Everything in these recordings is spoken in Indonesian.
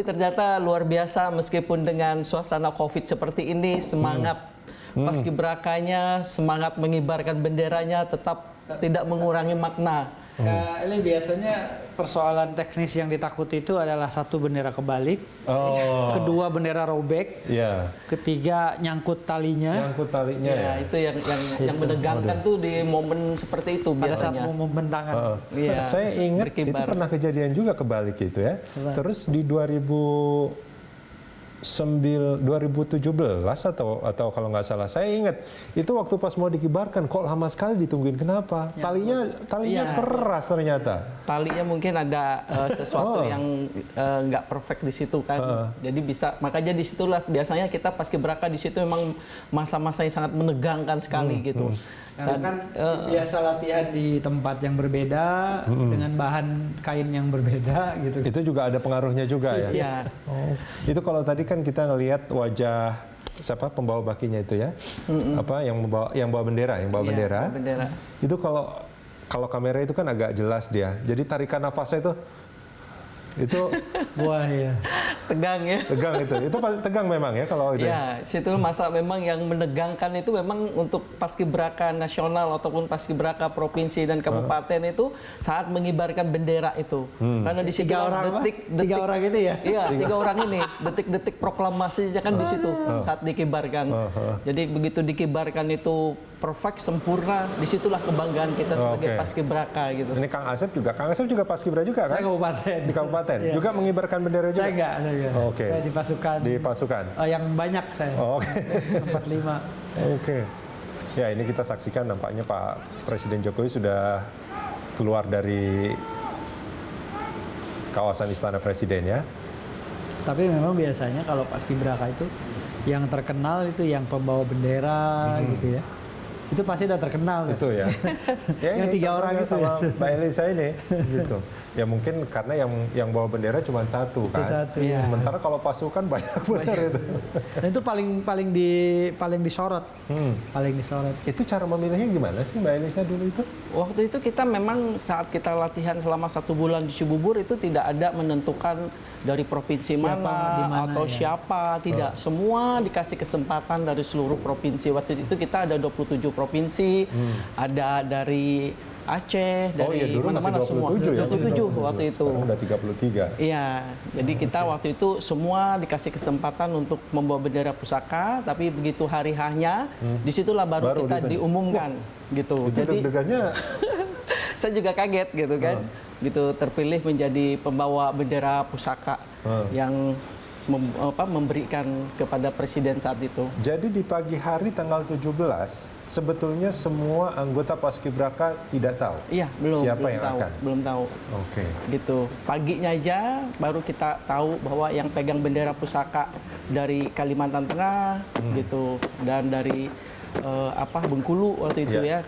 Ternyata luar biasa meskipun dengan suasana Covid seperti ini, semangat paskibrakanya, semangat mengibarkan benderanya tetap tidak mengurangi makna. Kak Eli, biasanya persoalan teknis yang ditakuti itu adalah satu, bendera kebalik, kedua bendera robek, ketiga nyangkut talinya. Ya, itu yang menegangkan tuh di momen seperti itu Pada saat biasanya. mau membentangan. Saya ingat itu berkibar. pernah kejadian juga kebalik itu ya. Terus di 2017 atau kalau nggak salah, saya ingat itu waktu pas mau dikibarkan kok lama sekali ditungguin. Kenapa? Talinya keras ternyata. Talinya mungkin ada sesuatu yang nggak perfect di situ kan. Jadi makanya disitulah biasanya kita paskibraka di situ memang masa-masa yang sangat menegangkan sekali gitu. Karena kan biasa latihan di tempat yang berbeda dengan bahan kain yang berbeda gitu. Itu juga ada pengaruhnya juga ya. Iya. Itu kalau tadi kan kita ngelihat wajah siapa pembawa bakinya itu ya, apa yang bawa bendera, bendera. Itu kalau kamera itu kan agak jelas dia. Jadi tarikan nafasnya itu Wah ya. Tegang ya. tegang itu pasti tegang memang ya kalau itu. Ya, situ masa memang yang menegangkan itu memang untuk paskibraka nasional ataupun paskibraka provinsi dan kabupaten itu saat mengibarkan bendera itu. Karena di situ tiga orang itu ya. Iya, 3 orang ini detik-detik proklamasinya kan di situ saat dikibarkan. Jadi begitu dikibarkan itu perfect, sempurna, disitulah kebanggaan kita sebagai paskibraka gitu. Ini Kang Asep juga paskibra juga kan? Saya kabupaten. Di kabupaten. Juga mengibarkan bendera juga? Saya enggak. Saya di pasukan. Di pasukan? Yang banyak saya. Tempat 5. Oke. Ya, ini kita saksikan nampaknya Pak Presiden Jokowi sudah keluar dari kawasan Istana Presiden ya. Tapi memang biasanya kalau paskibraka itu yang terkenal itu yang pembawa bendera gitu ya. Itu pasti udah terkenal kan? Itu ya. Yang 3 orang itu sama Mbak Elisa ini gitu. Ya mungkin karena yang bawa bendera cuma satu kan. Sementara kalau pasukan banyak benar itu. Dan itu paling disorot. Paling disorot. Itu cara memilihnya gimana sih Mbak Elisa dulu itu? Waktu itu kita memang saat kita latihan selama 1 bulan di Cibubur itu tidak ada menentukan dari provinsi mana atau siapa, tidak. Semua dikasih kesempatan dari seluruh provinsi. Waktu itu kita ada 27 provinsi, ada dari Aceh, dari mana-mana semua. 27 waktu itu. Sekarang udah 33. Iya, jadi kita waktu itu semua dikasih kesempatan untuk membawa bendera pusaka, tapi begitu hari hanya, disitulah baru kita diumumkan gitu. Itu Jadi deg-degannya. saya juga kaget gitu kan, gitu terpilih menjadi pembawa bendera pusaka yang memberikan kepada presiden saat itu. Jadi di pagi hari tanggal 17 sebetulnya semua anggota paskibraka tidak tahu. Iya, belum yang tahu, akan. belum tahu. Oke. Gitu. Paginya aja baru kita tahu bahwa yang pegang bendera pusaka dari Kalimantan Tengah gitu, dan dari Bengkulu waktu itu ya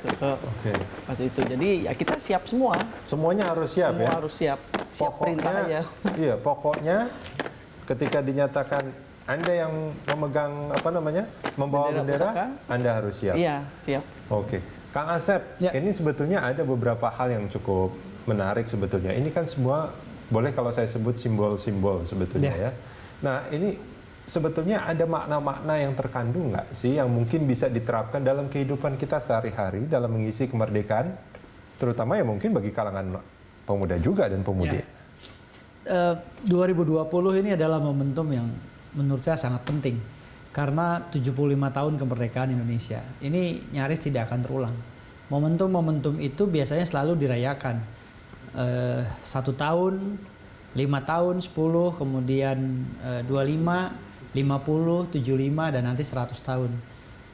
waktu itu. Jadi ya kita siap semua. Semuanya harus siap ya. Semua harus siap. Siap perintah aja. Iya, pokoknya ketika dinyatakan Anda yang memegang membawa bendera, pusaka, Anda harus siap. Iya, siap. Oke. Kang Asep, ini sebetulnya ada beberapa hal yang cukup menarik sebetulnya. Ini kan semua boleh kalau saya sebut simbol-simbol sebetulnya ya. Nah, ini sebetulnya ada makna-makna yang terkandung nggak sih yang mungkin bisa diterapkan dalam kehidupan kita sehari-hari dalam mengisi kemerdekaan, terutama ya mungkin bagi kalangan pemuda juga dan pemudi. 2020 ini adalah momentum yang menurut saya sangat penting karena 75 tahun kemerdekaan Indonesia ini nyaris tidak akan terulang. Momentum-momentum itu biasanya selalu dirayakan 1 tahun, 5 tahun, 10, kemudian 25, 50, 75, dan nanti 100 tahun.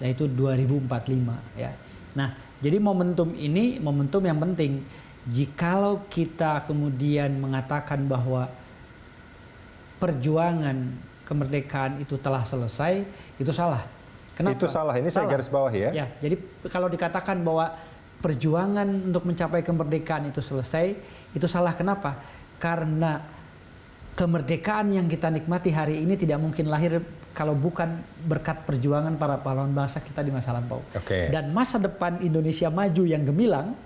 Dan itu 2045 ya. Nah, jadi momentum ini momentum yang penting. Jikalau kita kemudian mengatakan bahwa perjuangan kemerdekaan itu telah selesai, itu salah. Kenapa? Itu salah. Ini saya garis bawahi ya. Ya, jadi kalau dikatakan bahwa perjuangan untuk mencapai kemerdekaan itu selesai, itu salah. Kenapa? Karena kemerdekaan yang kita nikmati hari ini tidak mungkin lahir kalau bukan berkat perjuangan para pahlawan bangsa kita di masa lampau. Dan masa depan Indonesia maju yang gemilang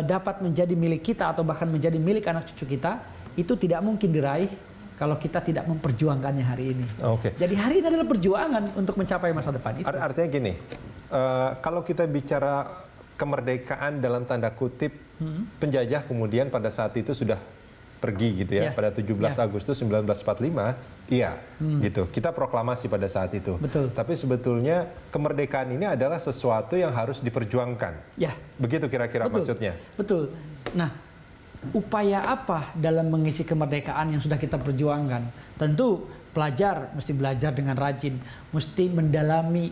dapat menjadi milik kita atau bahkan menjadi milik anak cucu kita, itu tidak mungkin diraih kalau kita tidak memperjuangkannya hari ini. Oke. Jadi hari ini adalah perjuangan untuk mencapai masa depan itu. Artinya gini, kalau kita bicara kemerdekaan dalam tanda kutip, penjajah kemudian pada saat itu sudah pergi gitu ya, pada 17 Agustus 1945, iya, gitu. Kita proklamasi pada saat itu. Betul. Tapi sebetulnya kemerdekaan ini adalah sesuatu yang harus diperjuangkan. Ya. Begitu kira-kira maksudnya. Betul. Nah, upaya apa dalam mengisi kemerdekaan yang sudah kita perjuangkan? Tentu pelajar mesti belajar dengan rajin, mesti mendalami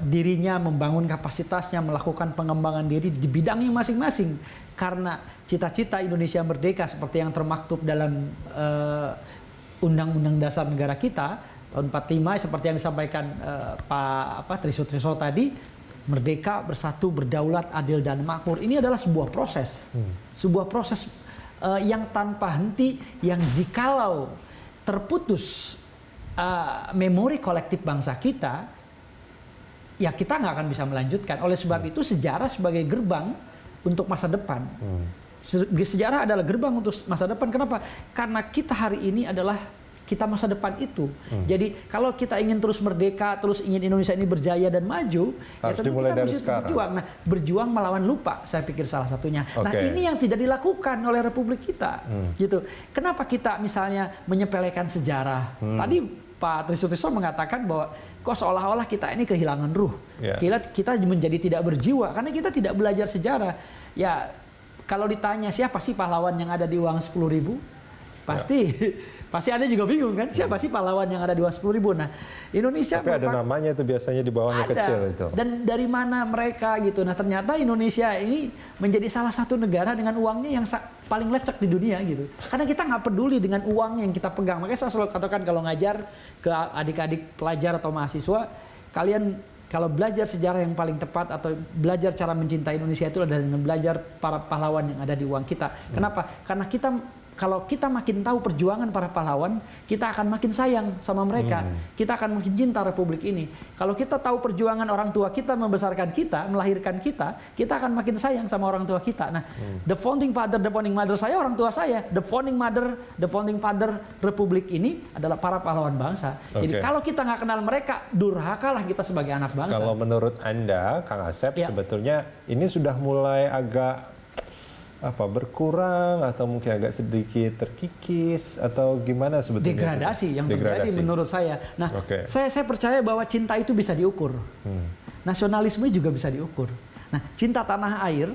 dirinya, membangun kapasitasnya, melakukan pengembangan diri di bidangnya masing-masing. Karena cita-cita Indonesia merdeka seperti yang termaktub dalam Undang-Undang Dasar Negara kita tahun 45, seperti yang disampaikan Pak Trisutrisno tadi, merdeka, bersatu, berdaulat, adil dan makmur. Ini adalah sebuah proses. Sebuah proses yang tanpa henti, yang jikalau terputus memori kolektif bangsa kita, ya kita nggak akan bisa melanjutkan. Oleh sebab itu sejarah sebagai gerbang untuk masa depan. Sejarah adalah gerbang untuk masa depan. Kenapa? Karena kita hari ini adalah kita masa depan itu. Jadi kalau kita ingin terus merdeka, terus ingin Indonesia ini berjaya dan maju, harus ya tentu dimulai kita dari mesti sekarang. berjuang. Nah, berjuang melawan lupa, saya pikir salah satunya. Nah, Oke. ini yang tidak dilakukan oleh Republik kita. Gitu. Kenapa kita misalnya menyepelekan sejarah? Tadi Pak Trisutrisno mengatakan bahwa kok seolah-olah kita ini kehilangan ruh. Ya. Kita menjadi tidak berjiwa karena kita tidak belajar sejarah. Ya, kalau ditanya siapa sih pahlawan yang ada di uang 10.000? Pasti Anda juga bingung kan, siapa sih pahlawan yang ada di uang 10.000? Nah, Indonesia Tapi ada namanya itu biasanya di bawahnya ada. kecil itu. Dan dari mana mereka gitu. Nah, ternyata Indonesia ini menjadi salah satu negara dengan uangnya yang paling lecek di dunia gitu. Karena kita nggak peduli dengan uang yang kita pegang. Makanya saya selalu katakan kalau ngajar ke adik-adik pelajar atau mahasiswa, kalian kalau belajar sejarah yang paling tepat atau belajar cara mencintai Indonesia itu adalah dengan belajar para pahlawan yang ada di uang kita. Kenapa? Karena kalau kita makin tahu perjuangan para pahlawan, kita akan makin sayang sama mereka. Kita akan makin cinta Republik ini. Kalau kita tahu perjuangan orang tua kita membesarkan kita, melahirkan kita akan makin sayang sama orang tua kita. Nah, the founding father, the founding mother saya orang tua saya. The founding mother, the founding father Republik ini adalah para pahlawan bangsa. Jadi kalau kita nggak kenal mereka, durhakalah kita sebagai anak bangsa. Kalau menurut Anda, Kang Asep, sebetulnya ini sudah mulai agak berkurang atau mungkin agak sedikit terkikis atau gimana sebetulnya? Degradasi yang terjadi menurut saya. Nah, saya percaya bahwa cinta itu bisa diukur. Nasionalisme juga bisa diukur. Nah, cinta tanah air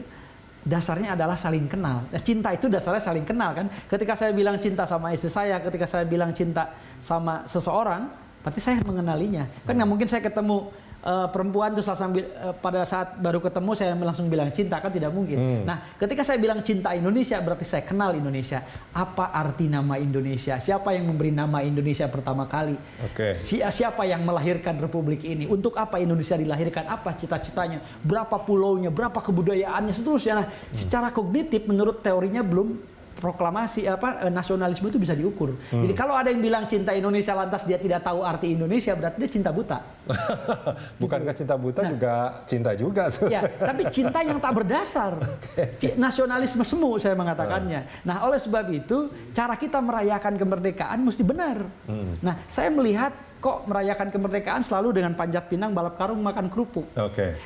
dasarnya adalah saling kenal. Cinta itu dasarnya saling kenal kan. Ketika saya bilang cinta sama istri saya, ketika saya bilang cinta sama seseorang, tapi saya mengenalinya. Kan nggak mungkin saya ketemu perempuan terus sambil pada saat baru ketemu saya langsung bilang cinta, kan tidak mungkin. Nah, ketika saya bilang cinta Indonesia berarti saya kenal Indonesia. Apa arti nama Indonesia? Siapa yang memberi nama Indonesia pertama kali? Siapa yang melahirkan Republik ini? Untuk apa Indonesia dilahirkan? Apa cita-citanya? Berapa pulaunya? Berapa kebudayaannya? Seterusnya. Nah, secara kognitif menurut teorinya belum proklamasi nasionalisme itu bisa diukur. Jadi kalau ada yang bilang cinta Indonesia lantas dia tidak tahu arti Indonesia, berarti dia cinta buta. Bukankah cinta buta juga cinta juga? Ya, tapi cinta yang tak berdasar. Nasionalisme semu saya mengatakannya. Nah, oleh sebab itu cara kita merayakan kemerdekaan mesti benar. Nah, saya melihat kok merayakan kemerdekaan selalu dengan panjat pinang, balap karung, makan kerupuk.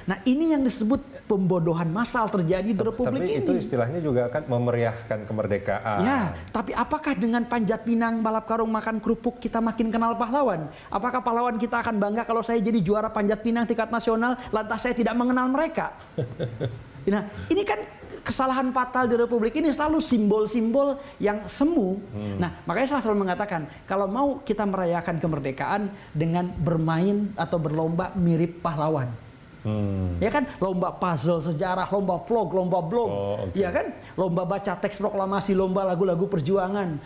Nah, ini yang disebut pembodohan massal terjadi di Republik ini. Tapi itu istilahnya juga kan memeriahkan kemerdekaan. Ya, tapi apakah dengan panjat pinang, balap karung, makan kerupuk kita makin kenal pahlawan? Apakah pahlawan kita akan bangga kalau saya jadi juara panjat pinang tingkat nasional, lantas saya tidak mengenal mereka? Nah, ini kan kesalahan fatal di Republik ini, selalu simbol-simbol yang semu. Nah, makanya saya selalu mengatakan, kalau mau kita merayakan kemerdekaan dengan bermain atau berlomba mirip pahlawan. Ya kan, lomba puzzle sejarah, lomba vlog, lomba blog, ya kan, lomba baca teks proklamasi, lomba lagu-lagu perjuangan,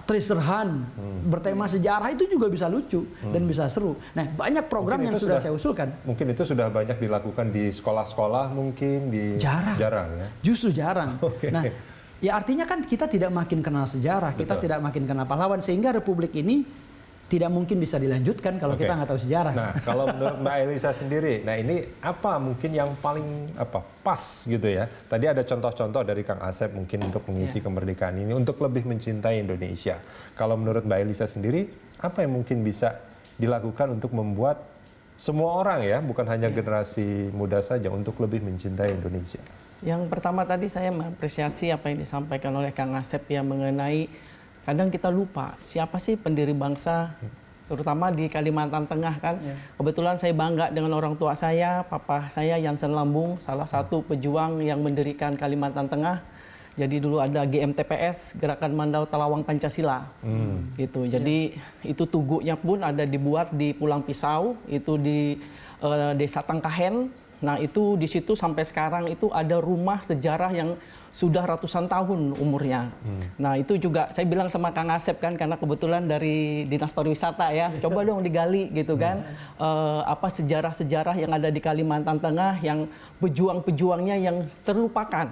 treasure hunt bertema sejarah, itu juga bisa lucu dan bisa seru. Nah, banyak program yang sudah saya usulkan. Mungkin itu sudah banyak dilakukan di sekolah-sekolah, mungkin di jarang ya. Justru jarang. Nah, ya artinya kan kita tidak makin kenal sejarah, kita tidak makin kenal pahlawan, sehingga Republik ini tidak mungkin bisa dilanjutkan kalau kita nggak tahu sejarah. Nah, kalau menurut Mbak Elisa sendiri, nah ini apa mungkin yang paling pas gitu ya? Tadi ada contoh-contoh dari Kang Asep mungkin untuk mengisi kemerdekaan ini, untuk lebih mencintai Indonesia. Kalau menurut Mbak Elisa sendiri, apa yang mungkin bisa dilakukan untuk membuat semua orang ya, bukan hanya generasi muda saja, untuk lebih mencintai Indonesia? Yang pertama tadi saya mengapresiasi apa yang disampaikan oleh Kang Asep yang mengenai kadang kita lupa siapa sih pendiri bangsa, terutama di Kalimantan Tengah kan. Kebetulan saya bangga dengan orang tua saya, papa saya Jansen Lambung, salah satu pejuang yang mendirikan Kalimantan Tengah. Jadi dulu ada GMTPS, Gerakan Mandau Telawang Pancasila, gitu. Jadi itu tugunya pun ada dibuat di Pulang Pisau, itu di Desa Tangkahen. Nah itu di situ sampai sekarang itu ada rumah sejarah yang sudah ratusan tahun umurnya. Nah itu juga saya bilang sama Kang Asep kan, karena kebetulan dari Dinas Pariwisata ya, coba dong digali gitu kan, apa sejarah-sejarah yang ada di Kalimantan Tengah yang pejuang-pejuangnya yang terlupakan,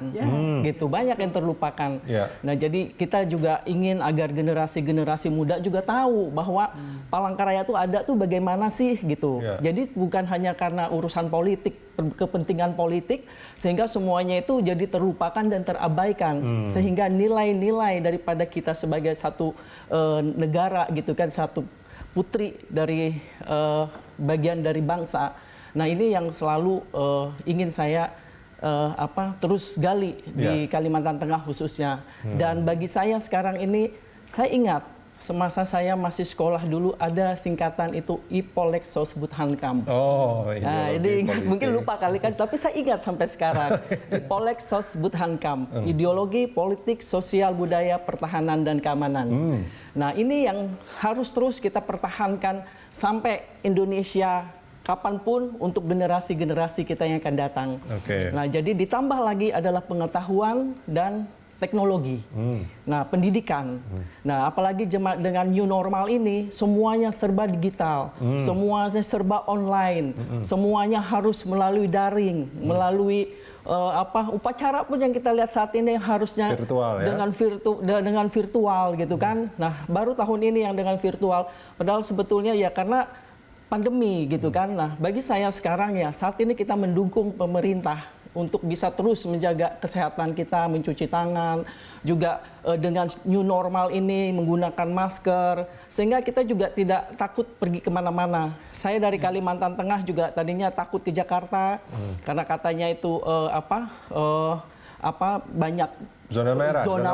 gitu, banyak yang terlupakan. Nah jadi kita juga ingin agar generasi-generasi muda juga tahu bahwa Palangkaraya tuh ada tuh bagaimana sih gitu. Jadi bukan hanya karena urusan politik, kepentingan politik, sehingga semuanya itu jadi terlupakan dan terabaikan, sehingga nilai-nilai daripada kita sebagai satu negara gitu kan, satu putri dari bagian dari bangsa. Nah ini yang selalu ingin saya terus gali di Kalimantan Tengah khususnya. Dan bagi saya sekarang ini, saya ingat semasa saya masih sekolah dulu ada singkatan itu Ipolek Sosbudhankam. Nah, ini mungkin lupa kali kan, tapi saya ingat sampai sekarang. Ipolek Sosbudhankam, ideologi politik, sosial, budaya, pertahanan dan keamanan. Nah, ini yang harus terus kita pertahankan sampai Indonesia kapanpun untuk generasi-generasi kita yang akan datang. Nah, jadi ditambah lagi adalah pengetahuan dan teknologi, nah pendidikan, nah apalagi dengan new normal ini semuanya serba digital, semuanya serba online, semuanya harus melalui daring, melalui upacara pun yang kita lihat saat ini harusnya virtual, ya? dengan virtual gitu kan. Nah baru tahun ini yang dengan virtual, padahal sebetulnya ya karena pandemi gitu kan. Nah bagi saya sekarang ya saat ini kita mendukung pemerintah untuk bisa terus menjaga kesehatan kita, mencuci tangan, juga dengan new normal ini menggunakan masker, sehingga kita juga tidak takut pergi kemana-mana. Saya dari Kalimantan Tengah juga tadinya takut ke Jakarta, karena katanya itu banyak zona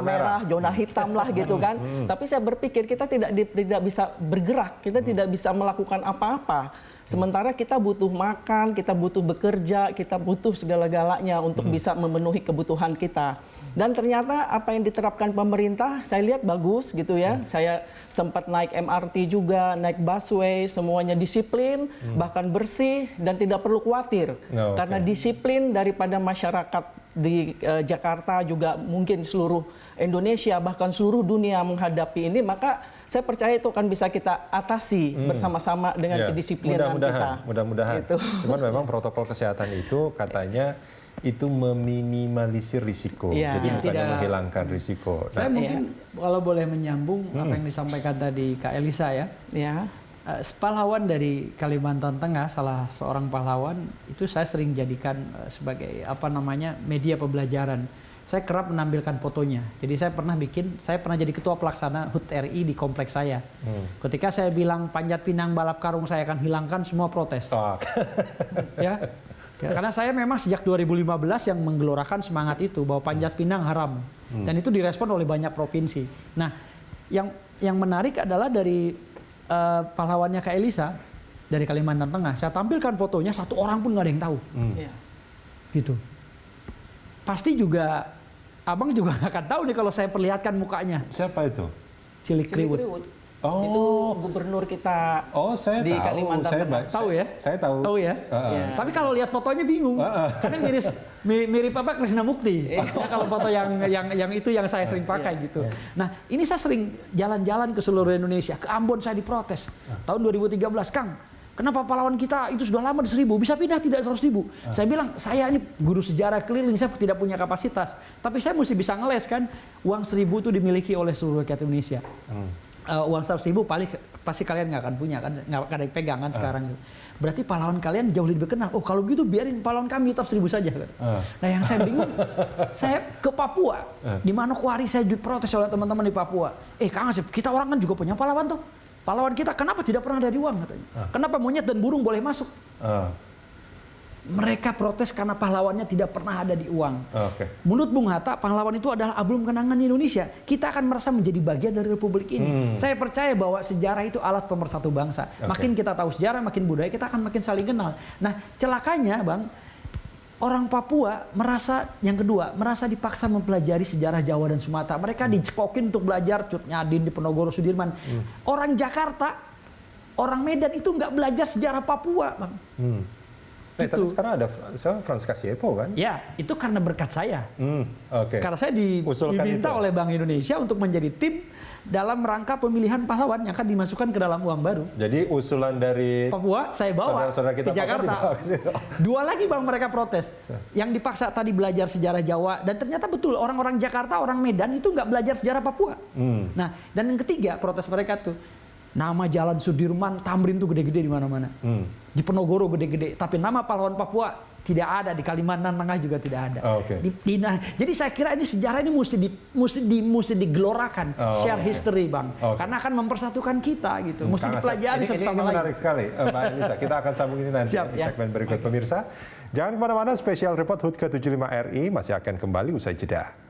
merah, zona hitam lah gitu kan. Tapi saya berpikir kita tidak bisa bergerak, kita tidak bisa melakukan apa-apa. Sementara kita butuh makan, kita butuh bekerja, kita butuh segala-galanya untuk bisa memenuhi kebutuhan kita. Dan ternyata apa yang diterapkan pemerintah, saya lihat bagus gitu ya. Saya sempat naik MRT juga, naik busway, semuanya disiplin, bahkan bersih dan tidak perlu khawatir. Karena disiplin daripada masyarakat di Jakarta juga mungkin seluruh Indonesia, bahkan seluruh dunia menghadapi ini, maka saya percaya itu akan bisa kita atasi bersama-sama dengan kedisiplinan kita. Mudah-mudahan. Gitu. Cuman memang protokol kesehatan itu katanya itu meminimalisir risiko, jadi bukan menghilangkan risiko. Saya mungkin kalau boleh menyambung apa yang disampaikan tadi Kak Elisa ya. Pahlawan dari Kalimantan Tengah, salah seorang pahlawan itu saya sering jadikan sebagai media pembelajaran. Saya kerap menampilkan fotonya. Jadi saya pernah jadi ketua pelaksana HUT RI di kompleks saya. Ketika saya bilang Panjat Pinang balap karung saya akan hilangkan, semua protes. Ya. Karena saya memang sejak 2015 yang menggelorakan semangat itu bahwa Panjat Pinang haram. Dan itu direspon oleh banyak provinsi. Nah, yang menarik adalah dari pahlawannya Kak Elisa dari Kalimantan Tengah. Saya tampilkan fotonya, satu orang pun nggak ada yang tahu. Gitu. Pasti juga abang juga akan tahu nih kalau saya perlihatkan mukanya. Siapa itu? Cilik Kriwut. Itu gubernur kita saya di tahu. Kalimantan Tengah. Tahu ya? Saya tahu. Tahu ya? Tapi kalau lihat fotonya bingung. Karena mirip apa Krisna Mukti. Kalau foto yang itu yang saya sering pakai gitu. Nah, ini saya sering jalan-jalan ke seluruh Indonesia. Ke Ambon saya diprotes. Tahun 2013, Kang, kenapa pahlawan kita itu sudah lama di 1000, bisa pindah tidak 100.000? Saya bilang, saya ini guru sejarah keliling, saya tidak punya kapasitas. Tapi saya mesti bisa ngeles kan, uang 1000 itu dimiliki oleh seluruh rakyat Indonesia. uang 100.000 paling pasti kalian nggak akan punya kan, nggak akan dipegang kan sekarang. Berarti pahlawan kalian jauh lebih kenal. Oh kalau gitu biarin pahlawan kami tetap 1.000 saja. Nah yang saya bingung, saya ke Papua, di Manokwari saya diprotes oleh teman-teman di Papua. Kang Asep, kita orang kan juga punya pahlawan tuh. Pahlawan kita kenapa tidak pernah ada di uang katanya? Kenapa monyet dan burung boleh masuk? Mereka protes karena pahlawannya tidak pernah ada di uang. Menurut Bung Hatta, pahlawan itu adalah album kenangan Indonesia. Kita akan merasa menjadi bagian dari republik ini. Saya percaya bahwa sejarah itu alat pemersatu bangsa. Makin kita tahu sejarah, makin budaya, kita akan makin saling kenal. Nah, celakanya, Bang, orang Papua merasa, yang kedua, merasa dipaksa mempelajari sejarah Jawa dan Sumatera. Mereka dicekokin untuk belajar Cut Nyadin di Penogoro Sudirman. Orang Jakarta, orang Medan itu nggak belajar sejarah Papua, Bang. Tapi sekarang ada Frans Kasiepo kan? Ya, itu karena berkat saya. Karena saya diminta oleh Bank Indonesia untuk menjadi tim dalam rangka pemilihan pahlawan yang akan dimasukkan ke dalam uang baru. Jadi usulan dari Papua saya bawa saudara-saudara kita ke Jakarta. Dua lagi Bang mereka protes. Yang dipaksa tadi belajar sejarah Jawa dan ternyata betul orang-orang Jakarta, orang Medan itu nggak belajar sejarah Papua. Nah, dan yang ketiga protes mereka tuh nama Jalan Sudirman, Tamrin tuh gede-gede di mana-mana. Di Penogoro gede-gede, tapi nama pahlawan Papua tidak ada, di Kalimantan Tengah juga tidak ada. Jadi saya kira ini sejarah ini mesti digelorakan, share history, Bang. Karena akan mempersatukan kita gitu. Mesti dipelajari satu sama lain. Ini menarik sekali, Mbak Elisa. Kita akan sambung ini nanti di segmen berikut, pemirsa. Jangan kemana-mana, spesial report HUT ke-75 RI masih akan kembali usai jeda.